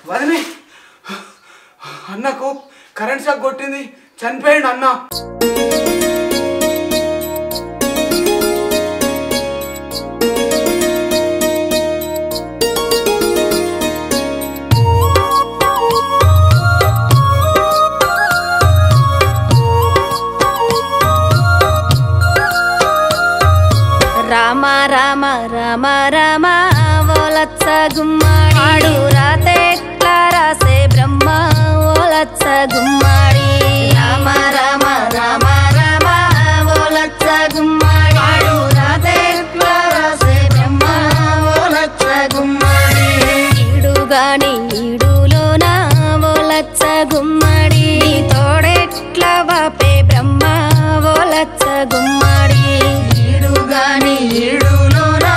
వదిని అన్నకు current shock కొట్టింది, చనిపోయిండు అన్న. రామ రామ రామ రామ ఓలచ్చ గుమ్మడి రాతెట్లా రాసే బ్రహ్మ ఓలచ్చ గుమ్మడి. రామ రామ రామ రామ ఓలచ్చ గుమ్మడి రాతెట్లా రాసే బ్రహ్మ ఓలచ్చ గుమ్మడి. ఈడుగాని ఈడులోన ఓలచ్చ గుమ్మడి తోడెట్లా వాపే బ్రహ్మ ఓలచ్చ గుమ్మడి. ఈడుగాని ఈడులోన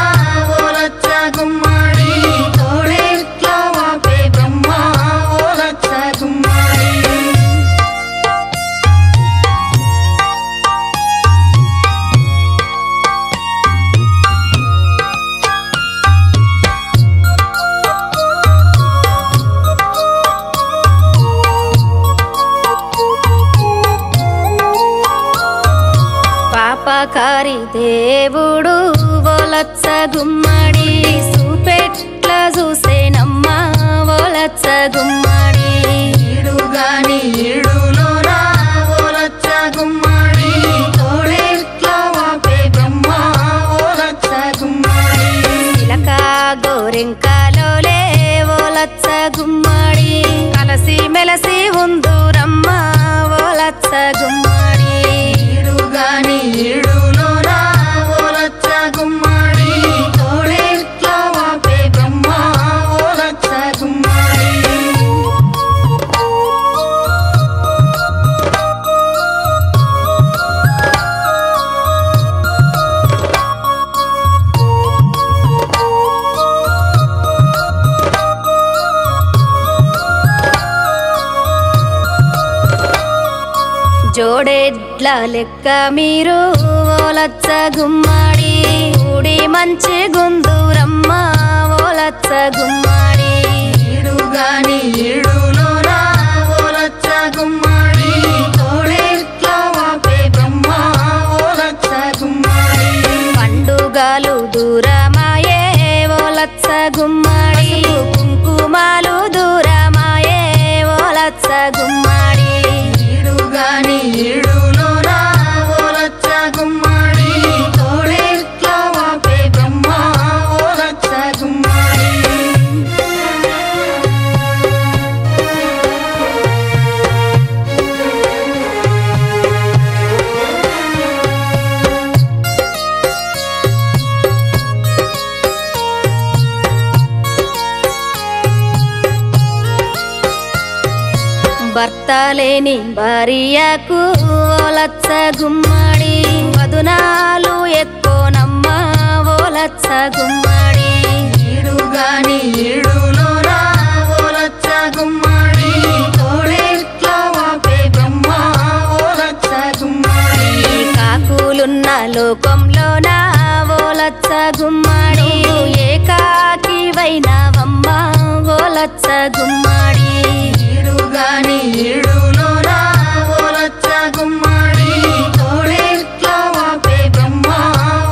ఓలచ్చ గుమ్మడి తోడెట్లా వాపే బ్రహ్మ ఓలచ్చ గుమ్మడి. పాపకారి దేవుడు ఓలచ్చ గుమ్మడి సూపెట్ల చూసేనమ్మా ఓలచ్చ గుమ్మడి. ఈడుగాని ఈడులోన ఓలచ్చ గుమ్మడి తోడెట్లా వాపే బ్రహ్మ ఓలచ్చ గుమ్మడి. చిలక గోరెంకలోలే ఓలచ్చ గుమ్మడి కలసి మెలసి ఉందురమ్మ ఓలచ్చ గుమ్మడి. ఈడుగాని ఈడులోన ఓలచ్చ గుమ్మడి తోడెట్లా వాపే బ్రహ్మ ఓలచ్చ గుమ్మడి. జోడెడ్ల లెక్క మీరు ఓలచ్చ గుమ్మడి ఊడి మంచి గుందురమ్మ ఓలచ్చ గుమ్మడి. ఈడుగాని ఈడులోన ఓలచ్చ గుమ్మడి తోడెట్లా వాపే బ్రహ్మ ఓలచ్చ గుమ్మడి. పండుగలు దూరమాయే ఓలచ్చ గుమ్మడి కుంకుమాలు దూరమాయే ఓలచ్చ గుమ్మడి. ఈడుగాని ఈడులోన ఓలచ్చ గుమ్మడి తోడెట్లా వాపే బ్రహ్మ ఓలచ్చ గుమ్మడి. భర్త లేని భార్యకు ఓలచ్చ గుమ్మడి వదునాలు ఎక్కువనమ్మ ఓలచ్చ గుమ్మడి. ఈడుగాని ఈడులోన ఓలచ్చ గుమ్మడి తోడెట్లా వాపే బ్రహ్మ ఓలచ్చ గుమ్మడి. కాకులున్న లోకంలోన ఓలచ్చ గుమ్మడి ఏకాకి వైనవమ్మ ఓలచ్చ గుమ్మడి. ఈడుగాని ఈడులోన ఓలచ్చ గుమ్మడి తోడెట్లా వాపే బ్రహ్మ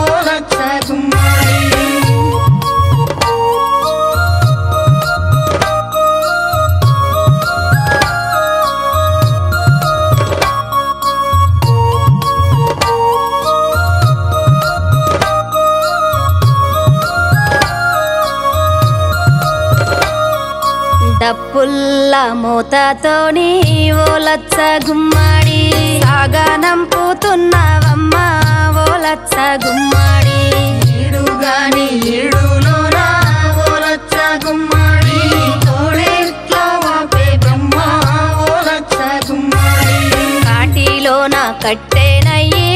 ఓలచ్చ గుమ్మడి. డప్పుల్ల మూతతోని ఓలచ్చ గుమ్మడి సాగనంపుతున్నవమ్మ ఓలచ్చ గుమ్మడి. ఈడుగాని ఈడులోన ఓలచ్చ గుమ్మడి తోడెట్లా వాపే బ్రహ్మ ఓలచ్చ గుమ్మడి. కాటిలోన కట్టెనయ్యి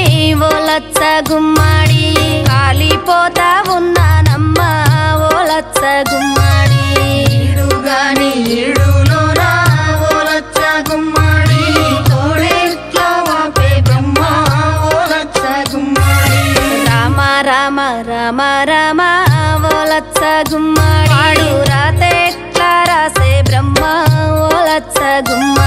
ఓలచ్చ గుమ్మడి కాలిపోతా ఉన్నానమ్మ ఓలచ్చ గుమ్మడి. ఈడుగాని ఈడులోన ఓలచ్చ గుమ్మడి తోడెట్లా వాపే బ్రహ్మ ఓలచ్చ గుమ్మడి. రామ రామ రామ రామ ఓలచ్చ గుమ్మడి రాతెట్లా రాసే బ్రహ్మ గుమ్మ